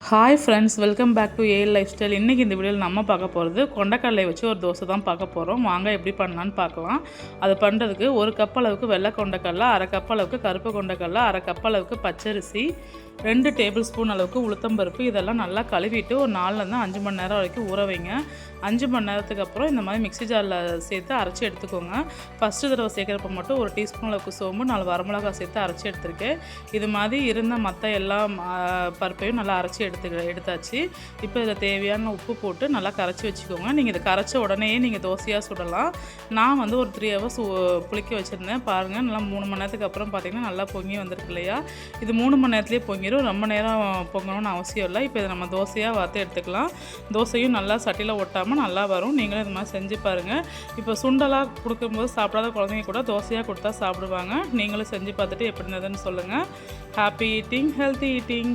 Hi friends, welcome back to AL lifestyle. இன்றைக்கி இந்த வீடியோவில் நம்ம பார்க்க போகிறது கொண்டைக்கடலை வச்சு ஒரு தோசை தான் பார்க்க போகிறோம். வாங்க எப்படி பண்ணலான்னு பார்க்கலாம். அது பண்ணுறதுக்கு ஒரு கப் அளவுக்கு வெள்ளை கொண்டைக்கடலை, அரை கப் அளவுக்கு கருப்பு கொண்டைக்கடலை, அரை கப் அளவுக்கு பச்சரிசி, 2 டேபிள் ஸ்பூன் அளவுக்கு உளுத்தம்பருப்பு, இதெல்லாம் நல்லா கழுவிட்டு ஒரு 4லேருந்து 5 மணி நேரம் வரைக்கும் ஊற வைங்க. 5 மணி நேரத்துக்கு அப்புறம் இந்த மாதிரி மிக்ஸி ஜாரில் சேர்த்து அரைச்சி எடுத்துக்கோங்க. ஃபஸ்ட்டு தடவை சேர்க்குறப்ப மட்டும் ஒரு டீஸ்பூன் அளவுக்கு சோம்பு, 4 வரமிளகாய் சேர்த்து அரைச்சி எடுத்துருக்கேன். இது மாதிரி இருந்த மற்ற எல்லா பருப்பையும் நல்லா அரைச்சி எடுத்தாச்சு. இப்போ இதில் தேவையான உப்பு போட்டு நல்லா கரைச்சி வச்சுக்கோங்க. நீங்கள் இதை கரைச்ச உடனே நீங்கள் தோசையாக சுடலாம். நான் வந்து ஒரு 3 ஹவர்ஸ் புளிக்க வச்சுருந்தேன். பாருங்கள், நல்லா 3 மணி நேரத்துக்கு அப்புறம் பார்த்திங்கன்னா நல்லா பொங்கி வந்திருக்கு இல்லையா? இது 3 மணி நேரத்துலேயே பொங்கிடும். ரொம்ப நேரம் பொங்கணும்னு அவசியம் இல்லை. இப்போ இதை நம்ம தோசையாக வார்த்து எடுத்துக்கலாம். தோசையும் நல்லா சட்டியில் ஒட்டாமல் நல்லா வரும். நீங்களும் இது மாதிரி செஞ்சு பாருங்கள். இப்போ சுண்டலாக கொடுக்கும்போது சாப்பிடாத குழந்தைங்க கூட தோசையாக கொடுத்தா சாப்பிடுவாங்க. நீங்களும் செஞ்சு பார்த்துட்டு எப்படி இருந்ததுன்னு சொல்லுங்கள். Happy eating, healthy eating.